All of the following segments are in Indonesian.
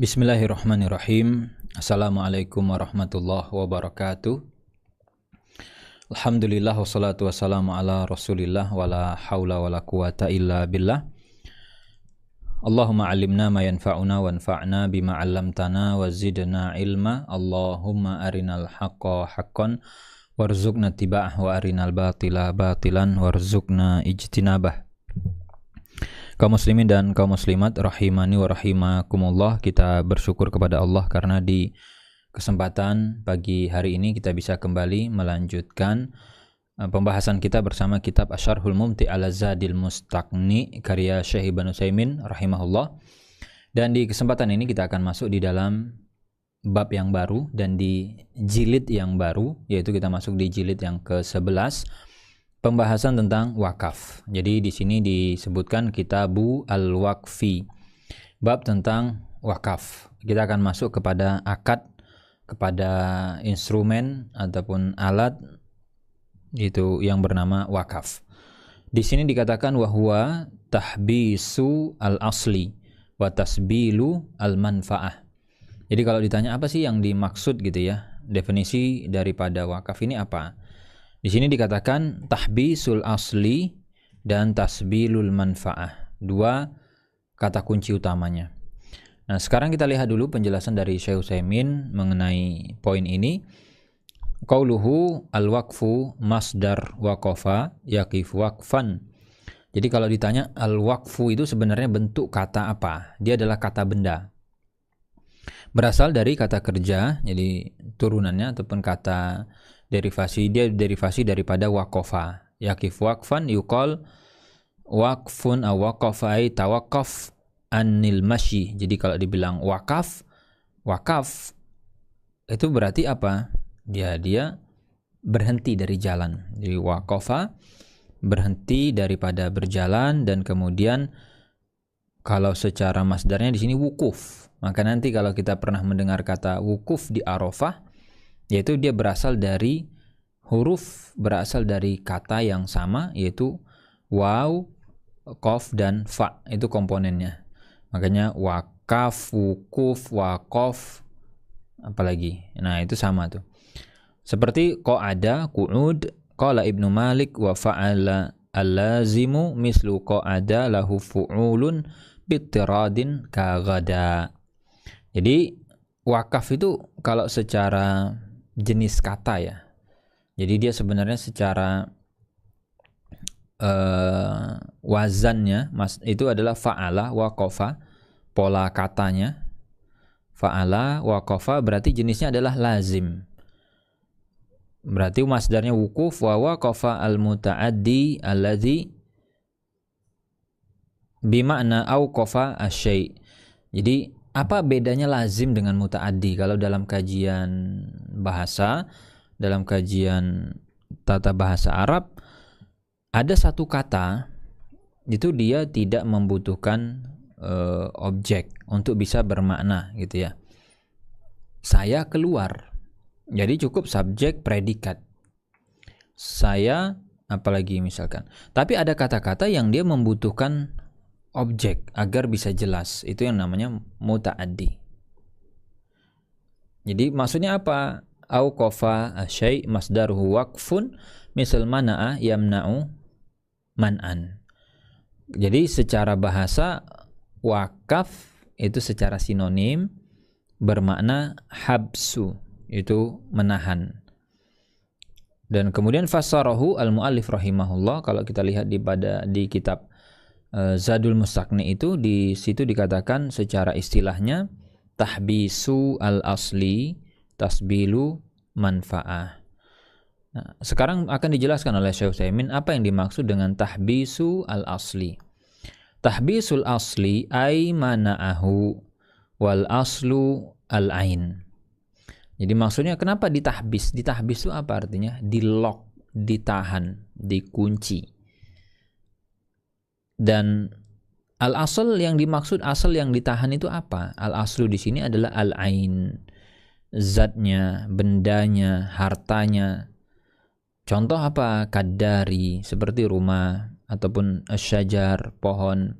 Bismillahirrahmanirrahim. Assalamualaikum warahmatullahi wabarakatuh. Alhamdulillah wassalatu wassalamu ala rasulillah wala hawla wala quwata illa billah. Allahumma alimna ma yanfa'una wanfa'na bima 'allamtana wa zidna ilma. Allahumma arinal haqqa haqqan warzuqna tiba'ah wa arinal batila batilan warzuqna ijtinabah. Kaum muslimin dan kaum muslimat rahimani wa rahimakumullah, kita bersyukur kepada Allah karena di kesempatan pagi hari ini kita bisa kembali melanjutkan pembahasan kita bersama kitab Asyarhul Mumti' ala Zadil Mustaqni karya Syekh Ibnu Utsaimin rahimahullah. Dan di kesempatan ini kita akan masuk di dalam bab yang baru dan di jilid yang baru, yaitu kita masuk di jilid yang ke-11, pembahasan tentang wakaf. Jadi di sini disebutkan Kitabu Al-Waqfi, bab tentang wakaf. Kita akan masuk kepada akad, kepada instrumen ataupun alat itu yang bernama wakaf. Di sini dikatakan wahwa tahbisu al-asli wa tasbilu al-manfaah. Jadi kalau ditanya apa sih yang dimaksud gitu ya, definisi daripada wakaf ini apa? Di sini dikatakan tahbisul asli dan tasbilul manfaah, dua kata kunci utamanya. Nah, sekarang kita lihat dulu penjelasan dari Syekh Utsaimin mengenai poin ini. Qauluhu al-waqfu masdar waqafa yaqif waqfan. Jadi kalau ditanya al-waqfu itu sebenarnya bentuk kata apa? Dia adalah kata benda. Berasal dari kata kerja, jadi turunannya ataupun kata derivasi, dia derivasi daripada waqafa. Yaqif waqfan yuqal waqfun aw waqafa ay tawaqqaf anil masyi. Jadi kalau dibilang wakaf itu berarti apa? Dia berhenti dari jalan. Jadi waqafa berhenti daripada berjalan, dan kemudian kalau secara masdarnya di sini wukuf. Maka nanti kalau kita pernah mendengar kata wukuf di Arafah, yaitu dia berasal dari berasal dari kata yang sama, yaitu waw, qaf, dan fa. Itu komponennya. Makanya wakaf, wukuf, waqaf, apalagi. Nah, itu sama tuh. Seperti qa'ada, qu'ud, qala Ibnu Malik wa fa'ala al-lazimu mislu qa'ada lahu fu'ulun bittiradin kagada. Jadi wakaf itu kalau secara jenis kata ya, jadi dia sebenarnya secara wazannya itu adalah fa'ala waqafa, pola katanya fa'ala waqafa, berarti jenisnya adalah lazim. Berarti masdarnya wukuf wa waqafa al-muta'addi alladzi bima'na awqafa asy-syai'. Jadi apa bedanya lazim dengan muta'addi? Kalau dalam kajian bahasa, dalam kajian tata bahasa Arab, ada satu kata itu dia tidak membutuhkan objek untuk bisa bermakna gitu ya. Saya keluar. Jadi cukup subjek predikat. Saya, apalagi misalkan. Tapi ada kata-kata yang dia membutuhkan objek agar bisa jelas. Itu yang namanya muta'addi. Jadi maksudnya apa? Awqafa asy-syai' masdaruhu waqfun misal mana'a yamna'u man'an. Jadi secara bahasa wakaf itu secara sinonim bermakna habsu, itu menahan. Dan kemudian fassarahu al-muallif rahimahullah, kalau kita lihat di kitab Zadul Mustaqni itu, di situ dikatakan secara istilahnya tahbisu al-asli tasbilu manfaah. Nah, sekarang akan dijelaskan oleh Syekh Utsaimin apa yang dimaksud dengan tahbisu al-asli. Tahbisul asli ay mana'ahu wal aslu al-ain. Jadi maksudnya kenapa ditahbis? Ditahbis itu apa artinya? Di-lock, ditahan, dikunci. Dan al-asl yang dimaksud, asal yang ditahan itu apa? Al-aslu di sini adalah al-ain. Zatnya, bendanya, hartanya. Contoh apa? Kadari, seperti rumah ataupun syajar, pohon.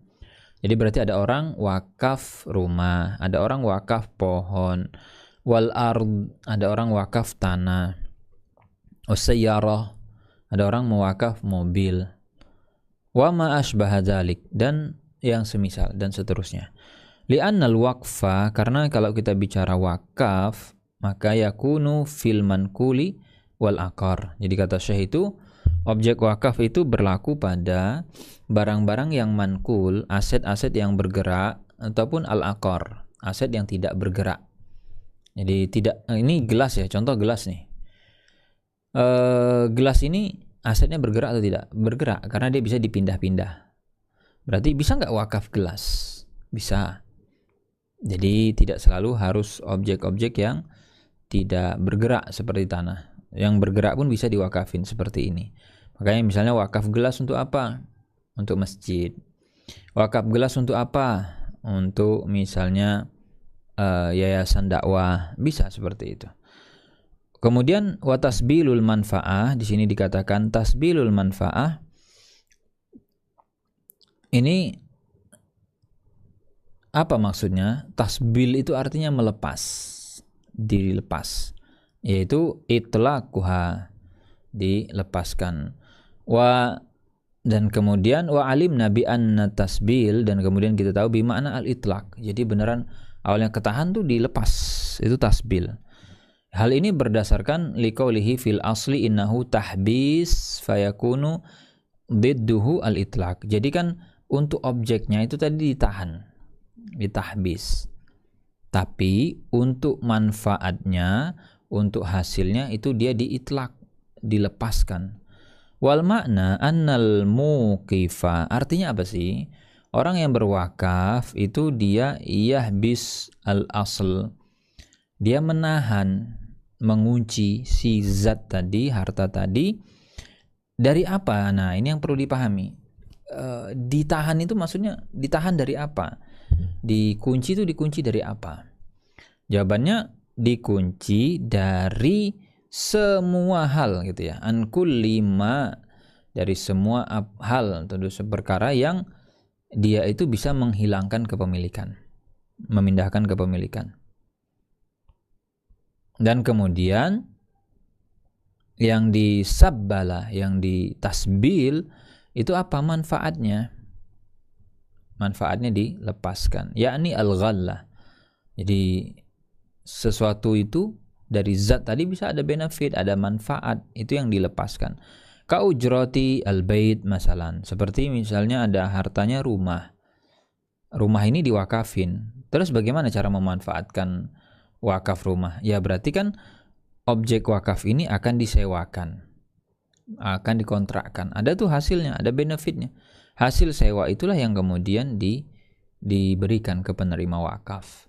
Jadi berarti ada orang wakaf rumah, ada orang wakaf pohon, wal ard, ada orang wakaf tanah, usayyarah, ada orang mewakaf mobil, wa ma asbaha dzalik, dan yang semisal dan seterusnya. Li'annal waqfa, karena kalau kita bicara wakaf maka yakunu fil manquli wal aqar. Jadi kata Syekh itu objek wakaf itu berlaku pada barang-barang yang manqul, aset-aset yang bergerak, ataupun al-aqar, aset yang tidak bergerak. Jadi tidak, ini gelas ya, contoh gelas nih. Gelas ini asetnya bergerak atau tidak? Bergerak, karena dia bisa dipindah-pindah. Berarti bisa nggak wakaf gelas? Bisa. Jadi tidak selalu harus objek-objek yang tidak bergerak seperti tanah. Yang bergerak pun bisa diwakafin seperti ini. Makanya misalnya wakaf gelas untuk apa? Untuk masjid. Wakaf gelas untuk apa? Untuk misalnya yayasan dakwah, bisa seperti itu. Kemudian wa tasbilul manfaah, di sini dikatakan tasbilul manfaah. Ini apa maksudnya? Tasbil itu artinya melepas, dilepas, yaitu itlaquha, dilepaskan. Dan kemudian wa alimna bi anna tasbil, dan kemudian kita tahu bi makna al-itlaq. Jadi beneran awalnya ketahan tuh dilepas, itu tasbil. Hal ini berdasarkan liqaulihi fil asli innahu tahbis fayakunu didduhu al-itlaq. Jadi kan untuk objeknya itu tadi ditahan, ditahbis. Tapi untuk manfaatnya, untuk hasilnya itu dia diitlaq, dilepaskan. Wal makna annal muqifa, artinya apa sih? Orang yang berwakaf itu dia yahbis al-asl. Dia menahan, mengunci si zat tadi, harta tadi, dari apa? Nah, ini yang perlu dipahami. Ditahan itu maksudnya ditahan dari apa? Dikunci itu dikunci dari apa? Jawabannya dikunci dari semua hal gitu ya. An kulli ma, dari semua hal atau perkara yang dia itu bisa menghilangkan kepemilikan, memindahkan kepemilikan. Dan kemudian yang disabbala, yang ditasbil itu apa manfaatnya? Manfaatnya dilepaskan, yakni al-ghallah. Jadi sesuatu itu dari zat tadi bisa ada benefit, ada manfaat, itu yang dilepaskan. Kaujroti al-bait masalan, seperti misalnya ada hartanya rumah. Rumah ini diwakafin. Terus bagaimana cara memanfaatkan wakaf rumah? Ya berarti kan objek wakaf ini akan disewakan, akan dikontrakkan. Ada tuh hasilnya, ada benefitnya. Hasil sewa itulah yang kemudian diberikan ke penerima wakaf.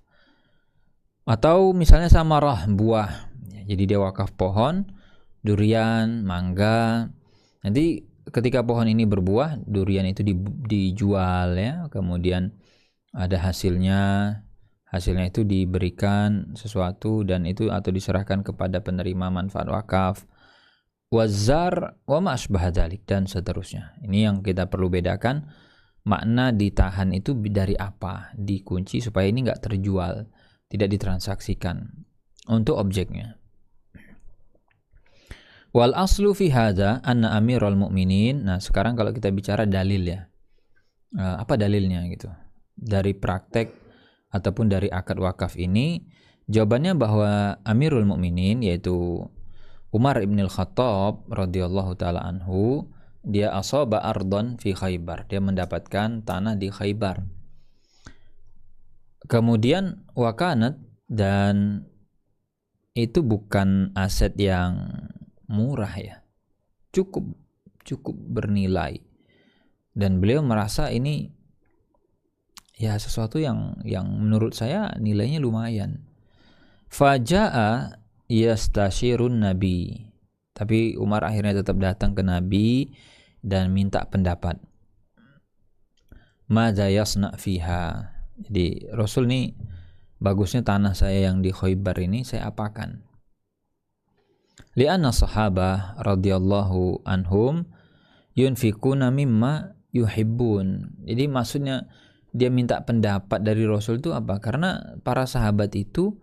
Atau misalnya samarah, buah. Jadi dia wakaf pohon, durian, mangga. Nanti ketika pohon ini berbuah, durian itu dijual ya. Kemudian ada hasilnya itu diberikan sesuatu dan itu atau diserahkan kepada penerima manfaat wakaf. Wazar wa ma asbaha dzalik, dan seterusnya. Ini yang kita perlu bedakan, makna ditahan itu dari apa, dikunci supaya ini enggak terjual, tidak ditransaksikan untuk objeknya. Wal aslu fi hadza anna amirul mu'minin. Nah, sekarang kalau kita bicara dalil ya. Apa dalilnya gitu? Dari praktek ataupun dari akad wakaf ini, jawabannya bahwa Amirul Mukminin yaitu Umar ibn al-Khattab radhiyallahu taala anhu, dia asaba ardon fi Khaybar, dia mendapatkan tanah di Khaybar. Kemudian wakanat, dan itu bukan aset yang murah ya, cukup bernilai, dan beliau merasa ini ya sesuatu yang menurut saya nilainya lumayan. Faja'a yastashirun nabi, tapi Umar akhirnya tetap datang ke Nabi dan minta pendapat. Madza yasna fiha, jadi Rasul nih, bagusnya tanah saya yang di Khaybar ini saya apakan? Li'anna sahabah radhiyallahu anhum yunfikuna mimma yuhibbun. Jadi maksudnya dia minta pendapat dari Rasul itu apa? Karena para sahabat itu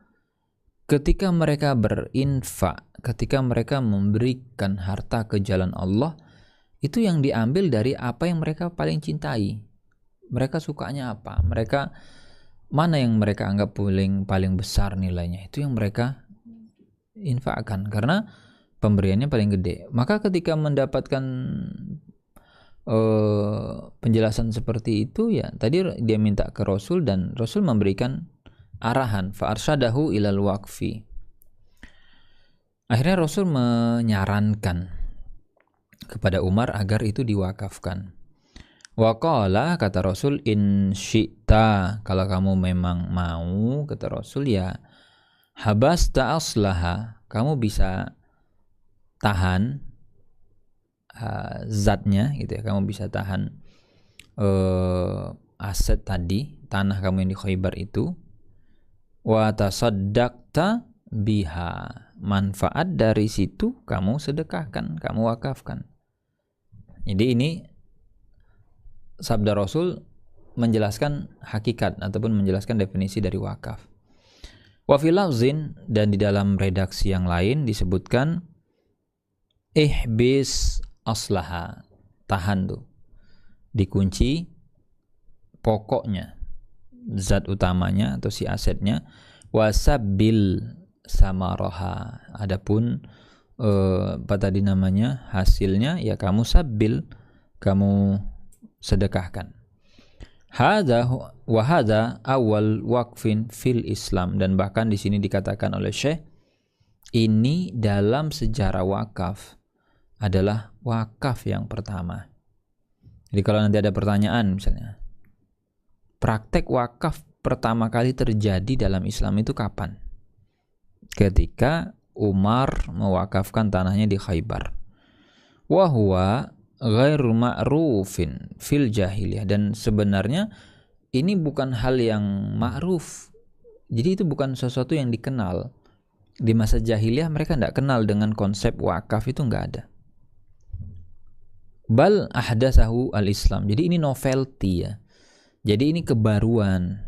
ketika mereka berinfak, ketika mereka memberikan harta ke jalan Allah, itu yang diambil dari apa yang mereka paling cintai. Mereka sukanya apa? Mana yang mereka anggap paling besar nilainya, itu yang mereka infakkan karena pemberiannya paling gede. Maka ketika mendapatkan penjelasan seperti itu, ya tadi dia minta ke Rasul dan Rasul memberikan arahan, fa arsyadahu ilal waqfi. Akhirnya Rasul menyarankan kepada Umar agar itu diwakafkan. Wa qala, kata Rasul, in syi'ta, kalau kamu memang mau, kata Rasul, ya habasta aslaha, kamu bisa tahan zatnya gitu ya, kamu bisa tahan aset tadi, tanah kamu yang di Khaybar itu, wa tasaddaqta biha, manfaat dari situ kamu sedekahkan, kamu wakafkan. Jadi ini sabda Rasul menjelaskan hakikat ataupun menjelaskan definisi dari wakaf. Wa fil lafzin, dan di dalam redaksi yang lain disebutkan ihbis aslaha, tahan tuh, dikunci pokoknya, zat utamanya atau si asetnya, wasabil samaraha, adapun apa tadi namanya, hasilnya ya kamu sabil, kamu sedekahkan. Hadza wa hadza awal waqfin fil Islam, dan bahkan di sini dikatakan oleh Syekh, ini dalam sejarah wakaf adalah wakaf yang pertama. Jadi kalau nanti ada pertanyaan misalnya, praktek wakaf pertama kali terjadi dalam Islam itu kapan? Ketika Umar mewakafkan tanahnya di Khaybar. Wa huwa ghairu ma'rufin fil jahiliyah, dan sebenarnya ini bukan hal yang ma'ruf. Jadi itu bukan sesuatu yang dikenal. Di masa jahiliyah mereka tidak kenal dengan konsep wakaf, itu nggak ada. Bal ahdatsahu al-Islam. Jadi ini novelty ya. Jadi ini kebaruan.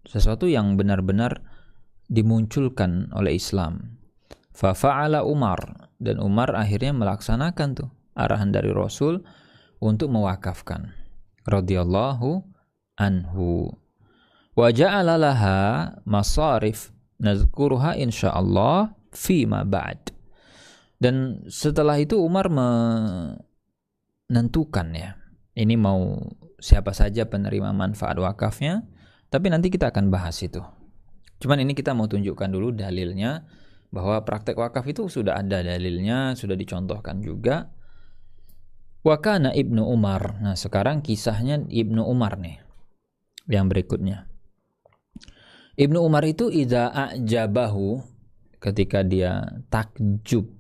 Sesuatu yang benar-benar dimunculkan oleh Islam. Fa fa'ala Umar, dan Umar akhirnya melaksanakan tuh arahan dari Rasul untuk mewakafkan. Radhiyallahu anhu. Wa ja'ala laha masarif nazkuruha insyaallah fi ma ba'd. Dan setelah itu Umar menentukan ya, ini mau siapa saja penerima manfaat wakafnya, tapi nanti kita akan bahas itu. Cuman ini kita mau tunjukkan dulu dalilnya, bahwa praktek wakaf itu sudah ada dalilnya, sudah dicontohkan juga. Wa kana Ibnu Umar. Nah, sekarang kisahnya Ibnu Umar nih, yang berikutnya. Ibnu Umar itu idza a'jabahu, ketika dia takjub,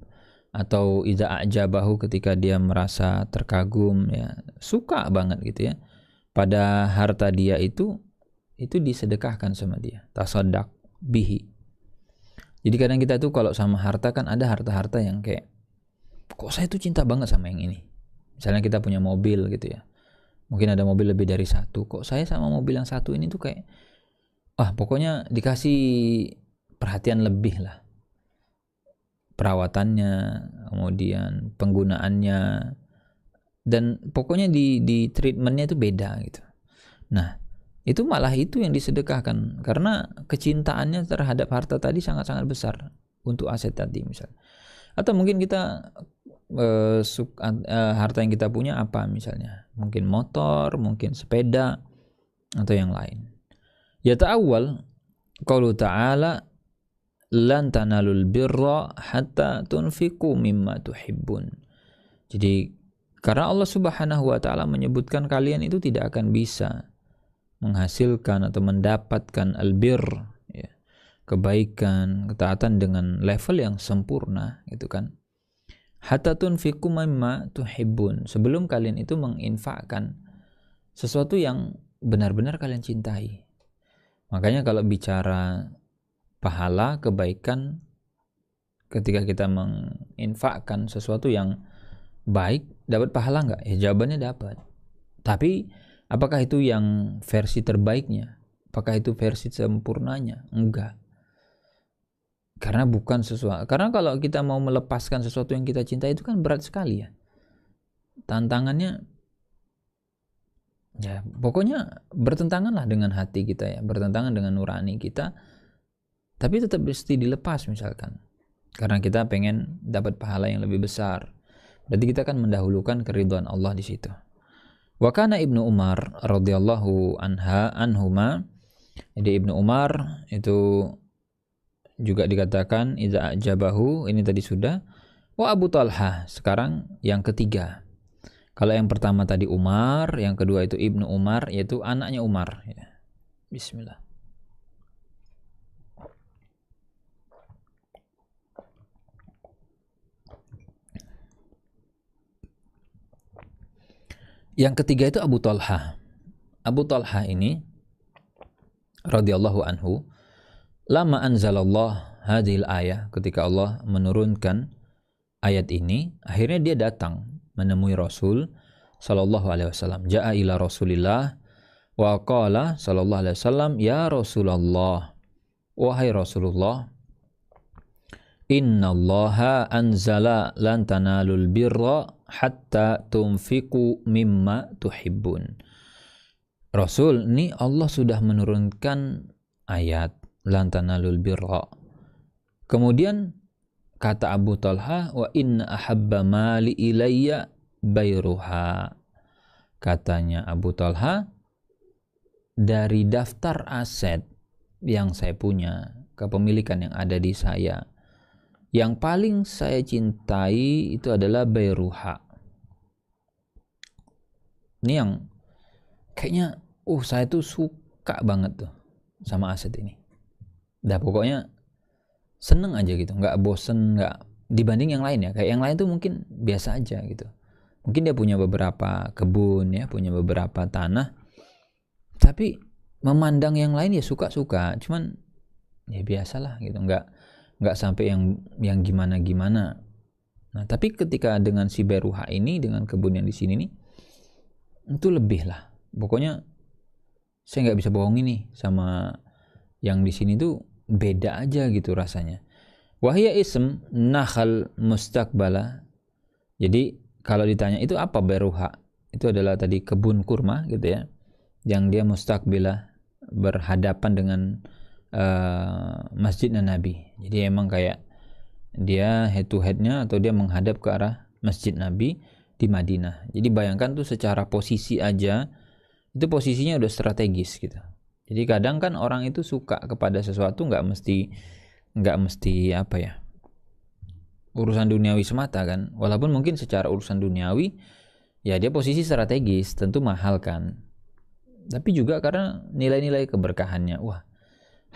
atau idza a'jabahu, ketika dia merasa terkagum ya, suka banget gitu ya, pada harta dia itu disedekahkan sama dia, tasaddaq bihi. Jadi kadang kita tuh kalau sama harta kan ada harta-harta yang kayak, kok saya tuh cinta banget sama yang ini. Misalnya kita punya mobil gitu ya, mungkin ada mobil lebih dari satu, kok saya sama mobil yang satu ini tuh kayak, pokoknya dikasih perhatian lebih lah, perawatannya, kemudian penggunaannya, dan pokoknya di treatmentnya itu beda gitu. Nah, itu malah itu yang disedekahkan, karena kecintaannya terhadap harta tadi sangat-sangat besar untuk aset tadi misalnya. Atau mungkin kita harta yang kita punya apa misalnya, mungkin motor, mungkin sepeda, atau yang lain. Ya ta'awwal qaulu ta'ala lan tanalul birra hatta tunfiqu mimma tuhibbun. Jadi karena Allah Subhanahu wa taala menyebutkan kalian itu tidak akan bisa menghasilkan atau mendapatkan albir ya, kebaikan, ketaatan dengan level yang sempurna gitu kan. Hatta tunfiqu mimma tuhibbun, sebelum kalian itu menginfakkan sesuatu yang benar-benar kalian cintai. Makanya kalau bicara pahala kebaikan, ketika kita menginfakkan sesuatu yang baik, dapat pahala enggak? Ya jawabannya dapat. Tapi Apakah itu yang versi terbaiknya? Apakah itu versi sempurnanya? Enggak. Karena bukan sesuatu. Karena kalau kita mau melepaskan sesuatu yang kita cintai itu kan berat sekali ya. Tantangannya ya pokoknya bertentangan lah dengan hati kita ya, bertentangan dengan nurani kita. Tapi tetap mesti dilepas misalkan. Karena kita pengen dapat pahala yang lebih besar. Berarti kita akan mendahulukan keridhaan Allah di situ. Wa kana Ibnu Umar radhiyallahu anhuma. Jadi Ibnu Umar itu juga dikatakan idza ajabahu, ini tadi sudah. Wa Abu Talha, sekarang yang ketiga. Kalau yang pertama tadi Umar, yang kedua itu Ibnu Umar, yaitu anaknya Umar ya. Bismillah. Yang ketiga itu Abu Talha. Abu Talha ini radhiyallahu anhu, lama anzalallah hadhil ayah, ketika Allah menurunkan ayat ini, akhirnya dia datang menemui Rasul sallallahu alaihi wasallam. Ja'a ila Rasulillah wa qala sallallahu alaihi wasallam, ya Rasulullah, wahai Rasulullah, innallaha anzala lan tanalul birra hatta tunfiqu mimma tuhibbun. Rasul, ini Allah sudah menurunkan ayat lan tanalul birra. Kemudian kata Abu Talha, wa inna ahabba mali ilayya bayruha. Katanya Abu Talha, dari daftar aset yang saya punya, kepemilikan yang ada di saya, yang paling saya cintai itu adalah bayruha. Ini yang kayaknya saya tuh suka banget tuh sama aset ini. Dah pokoknya seneng aja gitu, nggak bosen, nggak dibanding yang lain ya. Kayak yang lain tuh mungkin biasa aja gitu. Mungkin dia punya beberapa kebun ya, punya beberapa tanah, tapi memandang yang lain ya suka-suka, cuman ya biasalah gitu, nggak sampai yang gimana-gimana. Nah, tapi ketika dengan si Beruha ini, dengan kebun yang di sini nih, itu lebih lah. Pokoknya saya nggak bisa bohong ini sama yang di sini tuh beda aja gitu rasanya. Wahya ism nakhal mustaqbala. Jadi kalau ditanya itu apa Beruha, itu adalah tadi kebun kurma gitu ya, yang dia mustaqbilah, berhadapan dengan Masjid Nabi. Jadi emang kayak dia head to headnya atau dia menghadap ke arah Masjid Nabi di Madinah. Jadi bayangkan tuh secara posisi aja itu posisinya udah strategis gitu. Jadi kadang kan orang itu suka kepada sesuatu nggak mesti apa ya, urusan duniawi semata kan. Walaupun mungkin secara urusan duniawi ya dia posisi strategis, tentu mahal kan. Tapi juga karena nilai-nilai keberkahannya. Wah,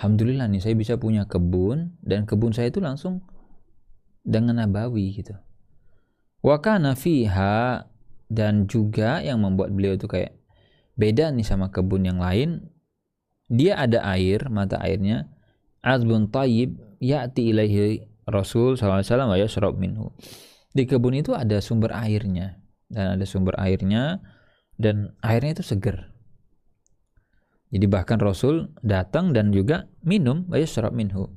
alhamdulillah nih saya bisa punya kebun, dan kebun saya itu langsung dengan nabawi gitu. Wa kana fiha, dan juga yang membuat beliau itu kayak beda nih sama kebun yang lain, dia ada air, mata airnya azbun tayyib ya'ti ilaihi Rasul sallallahu alaihi wasallam wa yashrab minhu. Di kebun itu ada sumber airnya, dan airnya itu seger. Jadi bahkan Rasul datang dan juga minum wa yashrab minhu.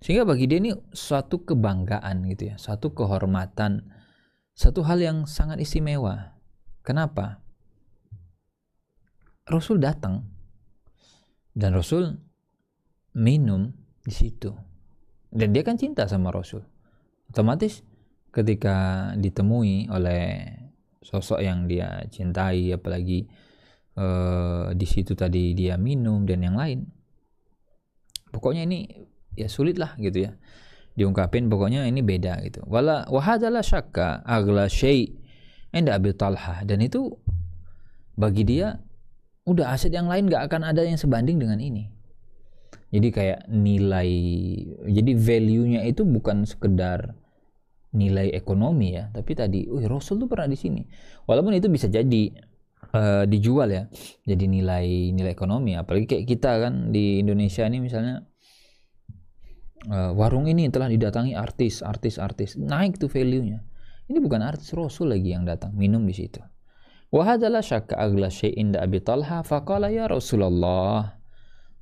Sehingga bagi dia ini suatu kebanggaan gitu ya, satu kehormatan, satu hal yang sangat istimewa. Kenapa? Rasul datang dan Rasul minum di situ, dan dia kan cinta sama Rasul. Otomatis ketika ditemui oleh sosok yang dia cintai, apalagi di situ tadi dia minum dan yang lain, pokoknya ini ya sulit lah gitu ya diungkapin. Pokoknya ini beda gitu. Wahadalah syakka agla syai' inda Abi Talha, dan itu bagi dia udah aset yang lain gak akan ada yang sebanding dengan ini. Jadi kayak jadi value-nya itu bukan sekedar nilai ekonomi ya, tapi tadi Rasul tuh pernah di sini. Walaupun itu bisa jadi dijual ya, jadi nilai ekonomi. Apalagi kayak kita kan di Indonesia ini misalnya, warung ini telah didatangi artis, naik tuh value-nya. Ini bukan artis, Rasul lagi yang datang minum di situ. Wa hadza la syakka aghla syai'in da Abi Talha faqala ya Rasulullah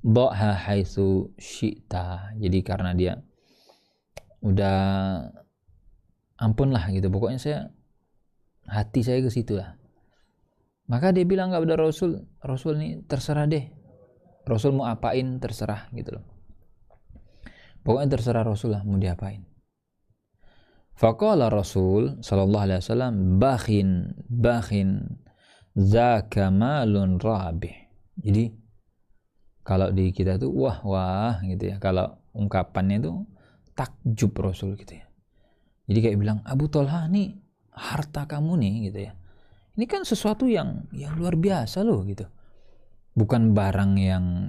dha'ha haitsu syi'ta. Jadi karena dia udah ampun lah gitu, pokoknya hati saya ke situ lah. Maka dia bilang kepada Rasul, Rasul nih terserah deh, Rasul mau apain terserah gitu loh, pokoknya terserah Rasul lah mau diapain. Faqala Rasul sallallahu alaihi wasallam bakhin zaka malun rabih. Jadi kalau di kita tuh wah gitu ya, kalau ungkapannya itu takjub Rasul gitu ya. Jadi kayak bilang, Abu Talha nih harta kamu nih gitu ya, ini kan sesuatu yang luar biasa loh gitu, bukan barang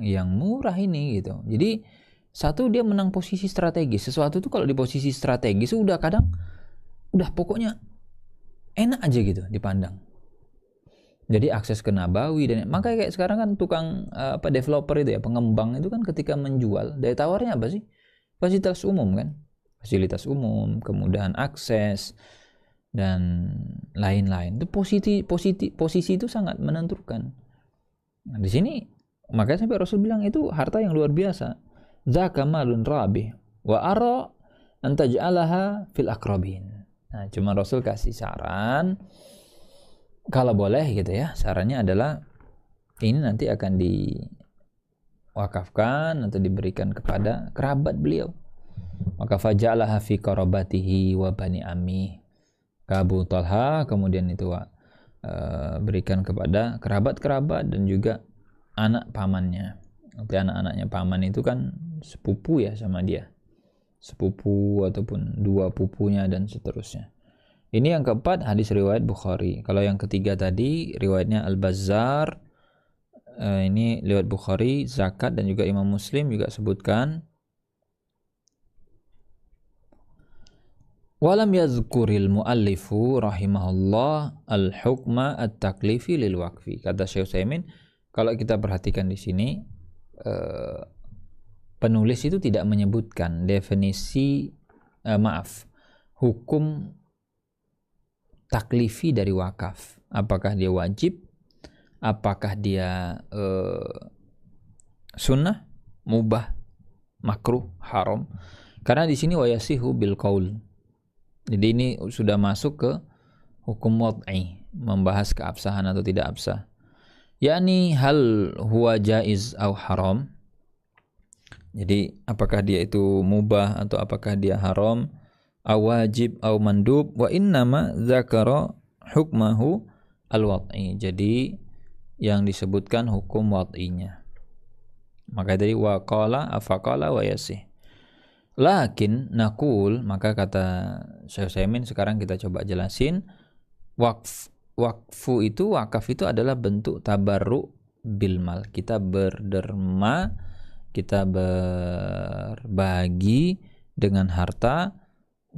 yang murah ini gitu. Jadi satu, dia menang posisi strategis. Sesuatu itu kalau di posisi strategis udah kadang pokoknya enak aja gitu dipandang. Jadi akses ke Nabawi dan makanya kayak sekarang kan tukang developer itu ya, pengembang itu kan ketika menjual daya tawarnya apa sih? Fasilitas umum kan, fasilitas umum, kemudahan akses dan lain-lain. Itu posisi itu sangat menentukan. Nah, di sini makanya sampai Rasul bilang itu harta yang luar biasa. Zaka malun rabih wa ara an taj'alaha fil aqrabin. Nah, cuma Rasul kasih saran kalau boleh gitu ya. Sarannya adalah ini nanti akan diwakafkan atau diberikan kepada kerabat beliau. Maka faja'alaha fi qarabatihi wa bani ammi. Abu Talha kemudian itu berikan kepada kerabat-kerabat dan juga anak pamannya. Nanti anak-anaknya paman itu kan sepupu ya sama dia, sepupu ataupun dua pupunya dan seterusnya. Ini yang keempat, hadis riwayat Bukhari. Kalau yang ketiga tadi riwayatnya Al-Bazzar, ini riwayat Bukhari, zakat, dan juga Imam Muslim juga sebutkan. Walam yazkuril muallifu rahimahullah al-hukma at-taklifi lil waqfi. Kata Syekh Utsaimin, kalau kita perhatikan di sini penulis itu tidak menyebutkan definisi hukum taklifi dari wakaf. Apakah dia wajib? Apakah dia sunnah, mubah, makruh, haram? Karena di sini wayasihu bil qaul. Jadi ini sudah masuk ke hukum wad'i, membahas keabsahan atau tidak absah. Yakni hal huwa jaiz au haram. Jadi apakah dia itu mubah atau apakah dia haram, au wajib au mandub, wa innama dzakara hukmahu al-wad'i. Jadi yang disebutkan hukum wad'inya. Maka dari waqala afaqala wa yasih. Lakin nakul, maka kata Syekh Utsaimin, sekarang kita coba jelasin. Wakaf itu adalah bentuk tabarru bil mal. Kita berderma, kita berbagi dengan harta.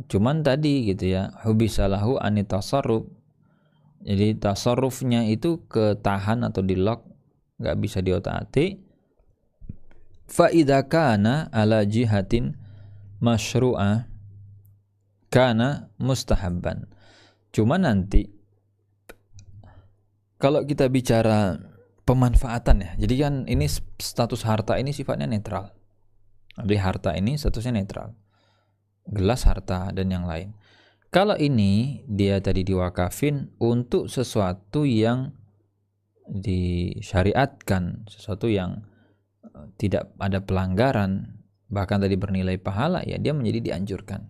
Cuman tadi gitu ya, hubisalahu anitasarruf. Jadi tasarrufnya itu ketahan atau dilok, nggak bisa diotak-atik. Fa idza kana ala jihatin masyru'ah kana mustahabban. Cuma nanti kalau kita bicara pemanfaatan ya, jadi kan ini status harta ini sifatnya netral. Jadi harta ini statusnya netral, gelas harta dan yang lain. Kalau ini dia tadi diwakafin untuk sesuatu yang disyariatkan, sesuatu yang tidak ada pelanggaran, bahkan tadi bernilai pahala, ya dia menjadi dianjurkan.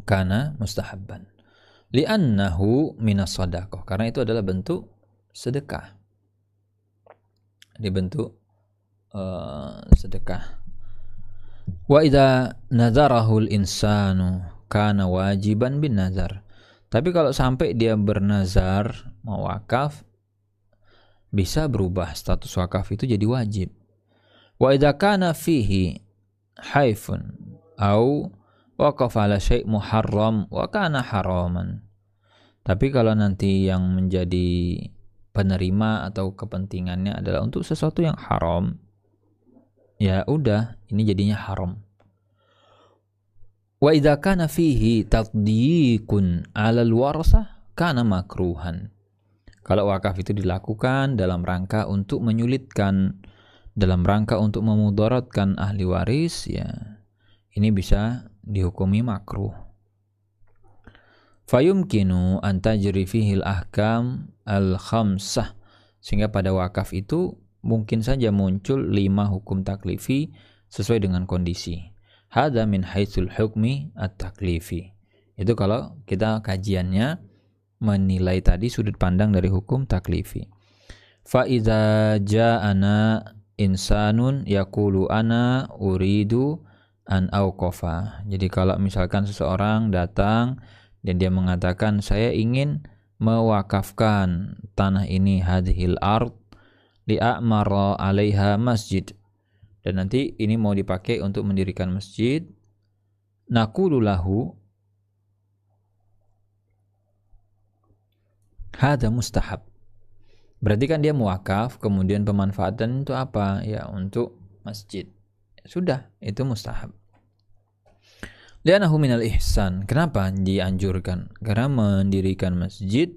Kana mustahabban li'annahu minas sadaqah, karena itu adalah bentuk sedekah, dibentuk sedekah. Wa idza nazarahul insanu kana wajiban bin nazar. Tapi kalau sampai dia bernazar mau wakaf, bisa berubah status wakaf itu jadi wajib. Wa idza kana fihi haifun au waqafa ala syai' muharram wa kana haraman. Tapi kalau nanti yang menjadi penerima atau kepentingannya adalah untuk sesuatu yang haram, ya udah, ini jadinya haram. Wa idza kana fihi tadyiqun 'alal warasah kana makruhan. Kalau wakaf itu dilakukan dalam rangka untuk menyulitkan, dalam rangka untuk memudaratkan ahli waris, ya ini bisa dihukumi makruh. Fayumkinu an tajri fihi al-ahkam al-khamsah, sehingga pada wakaf itu mungkin saja muncul 5 hukum taklifi sesuai dengan kondisi. Hadza min haitsul hukmi at-taklifi. Itu kalau kita kajiannya menilai tadi sudut pandang dari hukum taklifi. Fa idza ja'ana insanun yaqulu ana uridu an auqafa. Jadi kalau misalkan seseorang datang dan dia mengatakan saya ingin mewakafkan tanah ini, hadhil ard li'amara 'alaiha masjid, dan nanti ini mau dipakai untuk mendirikan masjid, naqulu lahu hadza mustahab. Berarti kan dia muwakaf, kemudian pemanfaatan itu apa? Ya untuk masjid. Sudah, itu mustahab. Li'annahu minal ihsan. Kenapa dianjurkan? Karena mendirikan masjid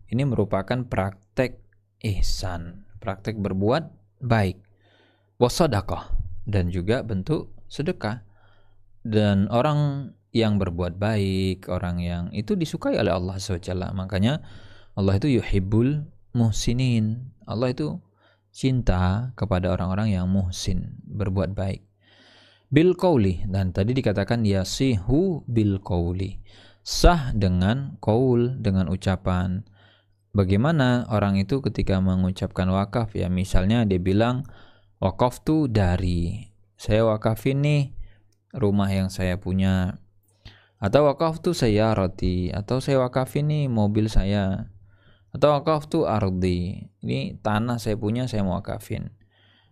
ini merupakan praktek ihsan, praktek berbuat baik. Wasadaqah, dan juga bentuk sedekah. Dan orang yang berbuat baik, orang yang itu disukai oleh Allah SWT. Makanya Allah itu yuhibbul muhsinin. Allah itu cinta kepada orang-orang yang muhsin, berbuat baik. Bil qauli, dan tadi dikatakan yasihu bil qauli, sah dengan qaul, dengan ucapan. Bagaimana orang itu ketika mengucapkan wakaf, ya misalnya dia bilang wakaftu dari, saya wakafin nih rumah yang saya punya, atau wakaftu sayyarati, atau saya wakafin nih mobil saya, atau wakaftu ardi, ini tanah saya punya, saya mau wakafin,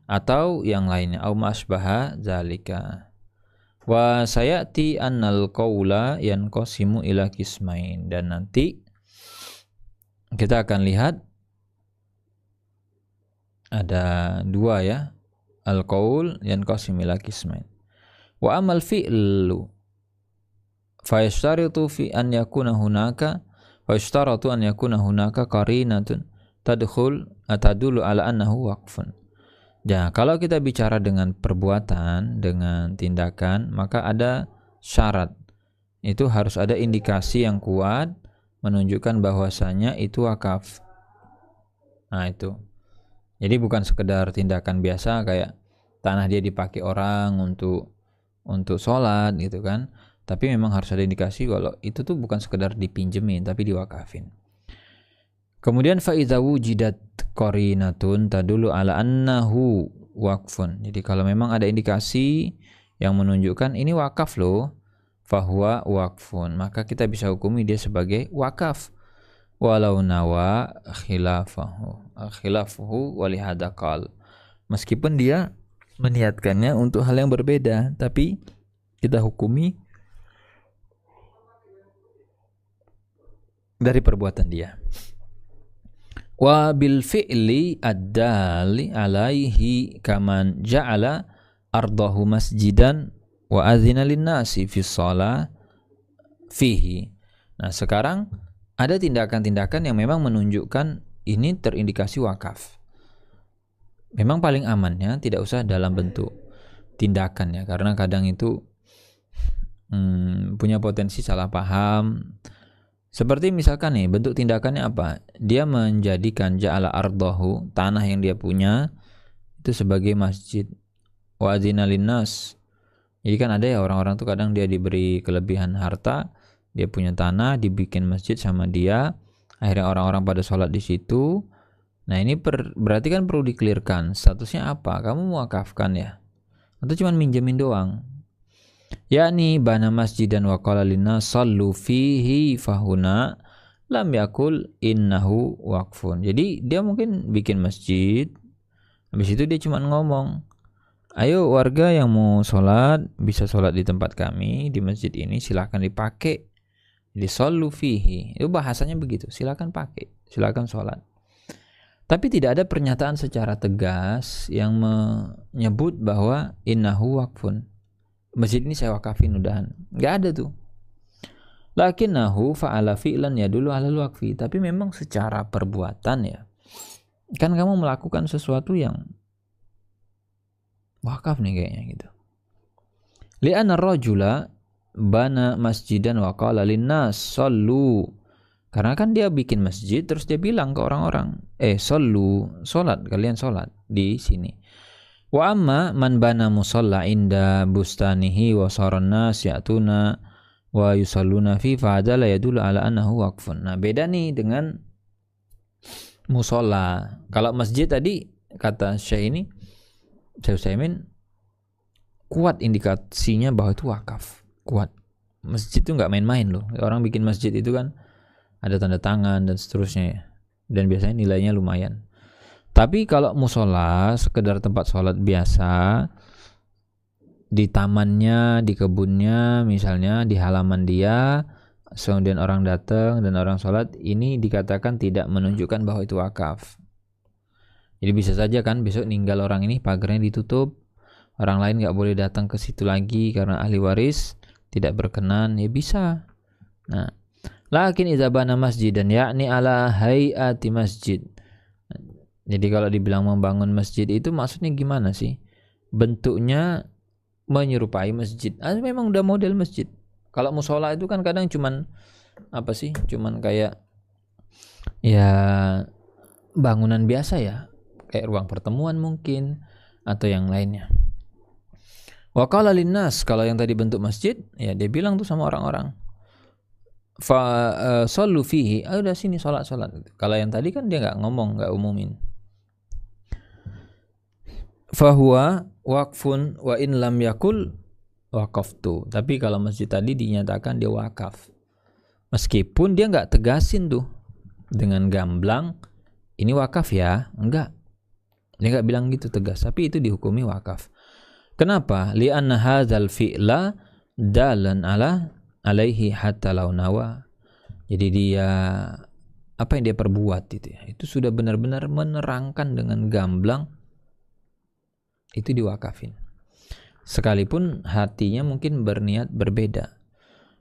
atau yang lainnya, au masbaha zalika. Wa sayati annal qaula yanqasimu ila qismain, dan nanti kita akan lihat ada 2 ya, al-qaul yanqasimu ila qismain. Wa amal fi'lu fa yashtaritu fi an yakuna hunaka qarinatun tadulu ala annahu waqfun. Ya, kalau kita bicara dengan perbuatan, dengan tindakan, maka ada syarat. Itu harus ada indikasi yang kuat menunjukkan bahwasanya itu wakaf. Nah, itu. Jadi bukan sekedar tindakan biasa kayak tanah dia dipakai orang untuk sholat gitu kan. Tapi memang harus ada indikasi kalau itu tuh bukan sekedar dipinjemin tapi diwakafin. Kemudian fa idza wujidat qarinatun tadullu ala annahu waqfun. Jadi kalau memang ada indikasi yang menunjukkan ini wakaf loh, fahuwa waqfun, maka kita bisa hukumi dia sebagai wakaf. Walau nawa khilafahu walihada qal. Meskipun dia meniatkannya untuk hal yang berbeda, tapi kita hukumi dari perbuatan dia. Wa bil fi'li ad-dali alaihi kaman ja'ala ardahu masjidan wa adzina lin-nasi fi shalah fihi. Nah, sekarang ada tindakan-tindakan yang memang menunjukkan ini terindikasi wakaf. Memang paling amannya tidak usah dalam bentuk tindakan ya, karena kadang itu punya potensi salah paham. Seperti misalkan nih, bentuk tindakannya apa? Dia menjadikan ja'ala ardahu, tanah yang dia punya itu sebagai masjid. Wa adzina linnas. Jadi kan ada ya orang-orang tuh kadang dia diberi kelebihan harta, dia punya tanah, dibikin masjid sama dia, akhirnya orang-orang pada sholat di situ. Nah, ini berarti kan perlu dikelirkan, statusnya apa? Kamu muwakafkan ya? Atau cuma minjemin doang? Yakni bana masjidan wa qala linnas sallu fihi fahuna lam yakul innahu waqfun. Jadi dia mungkin bikin masjid, habis itu dia cuma ngomong, ayo warga yang mau sholat bisa sholat di tempat kami di masjid ini, silakan dipakai. Di sallu fihi, itu bahasanya begitu, silakan pakai, silakan sholat. Tapi tidak ada pernyataan secara tegas yang menyebut bahwa innahu waqfun. masjid ini saya wakafin udahan. Nggak ada tuh. Lakinnahu fa'ala fi'lan yadullu 'alal waqfi. Tapi memang secara perbuatan ya, kan kamu melakukan sesuatu yang wakaf nih kayaknya gitu. Li'anna ar-rajula bana masjidan wa qala linnas sallu. Karena kan dia bikin masjid terus dia bilang ke orang-orang, sallu, salat, kalian salat di sini. Wa amma man bana musalla inda bustanihi wa saran nas ya'tuna wa yusalluna fi fa'adala yadullu ala annahu waqfun. Nah, beda nih dengan musola. Kalau masjid tadi kata Syekh Utsaimin kuat indikasinya bahwa itu wakaf. Kuat. Masjid itu nggak main-main loh. Orang bikin masjid itu kan ada tanda tangan dan seterusnya ya. Dan biasanya nilainya lumayan. Tapi kalau musola sekedar tempat sholat biasa di tamannya, di kebunnya, misalnya di halaman dia, kemudian orang datang dan orang sholat, ini dikatakan tidak menunjukkan bahwa itu wakaf. Jadi bisa saja kan besok ninggal orang ini pagarnya ditutup, orang lain nggak boleh datang ke situ lagi karena ahli waris tidak berkenan, ya bisa. Nah, lakin idza bana masjidan yakni ala hayati masjid. Jadi kalau dibilang membangun masjid itu maksudnya gimana sih? Bentuknya menyerupai masjid. Memang udah model masjid. Kalau musola itu kan kadang cuman apa sih? Cuman kayak ya bangunan biasa ya. Kayak ruang pertemuan mungkin atau yang lainnya. Wa qala linnas, kalau yang tadi bentuk masjid, ya dia bilang tuh sama orang-orang. Fa sallu fihi, udah sini salat. Kalau yang tadi kan dia enggak ngomong, enggak umumin. Fahuwa waqfun wa in lam yakul waqaftu. Tapi kalau masjid tadi dinyatakan dia wakaf, meskipun dia nggak tegasin tuh dengan gamblang ini wakaf ya, enggak, dia nggak bilang gitu tegas, tapi itu dihukumi wakaf. Kenapa? Li'anna hadzal fi'la dalan alaihi hatta law nawa. Jadi dia apa yang dia perbuat itu sudah benar-benar menerangkan dengan gamblang, itu diwakafin. Sekalipun hatinya mungkin berniat berbeda.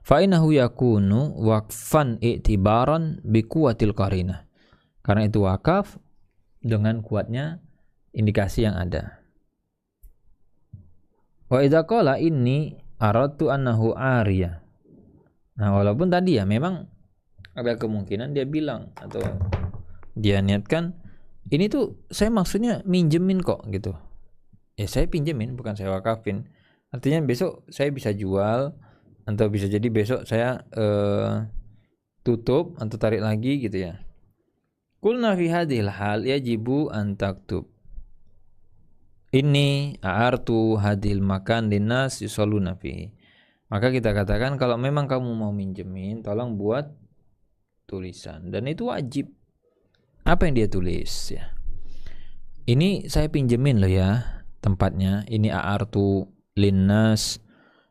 Fa innahu yakunu waqfan i'tibaran bi quwwatil qarinah. Karena itu wakaf dengan kuatnya indikasi yang ada. Wa idza qala inni aradtu annahu ariyah. Nah, walaupun tadi ya memang ada kemungkinan dia bilang atau dia niatkan ini tuh saya maksudnya minjemin kok gitu. Ya saya pinjemin, bukan saya wakafin. Artinya besok saya bisa jual atau bisa jadi besok saya tutup atau tarik lagi gitu ya. Qulna fi hadhil hal yajibu an taktub. Ini a'artu hadhil makan linnas yusalluna fihi. Maka kita katakan kalau memang kamu mau minjemin, tolong buat tulisan, dan itu wajib. Apa yang dia tulis ya? Ini saya pinjemin loh ya tempatnya, ini a'artu linnas,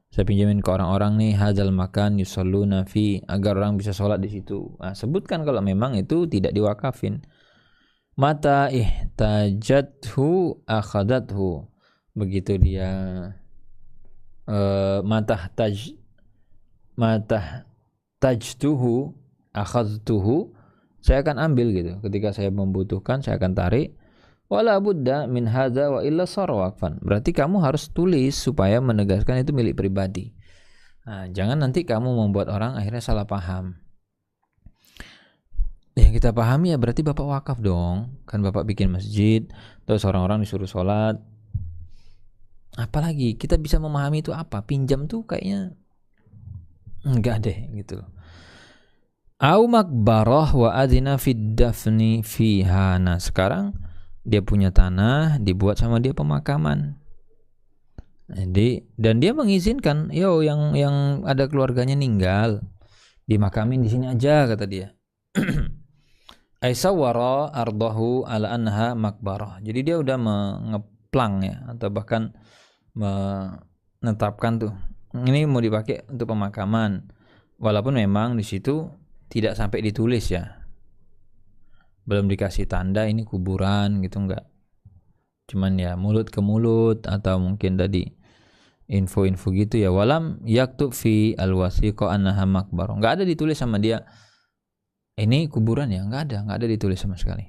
saya pinjemin ke orang-orang nih, hadzal makan yusalluna fi, agar orang bisa sholat di situ. Nah, sebutkan kalau memang itu tidak diwakafin. Mata ihtajathu akhadathu, begitu dia mata tajtuhu akhadtuhu, saya akan ambil gitu. Ketika saya membutuhkan saya akan tarik. Wala budda min hadza wa illa sar waqfan. Berarti kamu harus tulis supaya menegaskan itu milik pribadi. Nah, jangan nanti kamu membuat orang akhirnya salah paham. Yang kita pahami ya berarti Bapak wakaf dong. Kan Bapak bikin masjid, terus orang-orang disuruh sholat. Apalagi kita bisa memahami itu apa? Pinjam tuh kayaknya enggak deh gitu. Au makbarah wa adzina fid dafni fiha. Nah, sekarang dia punya tanah, dibuat sama dia pemakaman. Jadi dan dia mengizinkan, yo yang ada keluarganya ninggal, dimakamin di sini aja kata dia. Aisawara ardahu ala anha makbarah. Jadi dia udah mengeplang ya, atau bahkan menetapkan tuh ini mau dipakai untuk pemakaman, walaupun memang di situ tidak sampai ditulis ya, belum dikasih tanda ini kuburan gitu, enggak, cuman ya mulut ke mulut atau mungkin tadi info-info gitu ya. Walam yaktub fi al-wasiqa annaha maqbarah. Enggak ada ditulis sama dia ini kuburan ya, enggak ada ditulis sama sekali.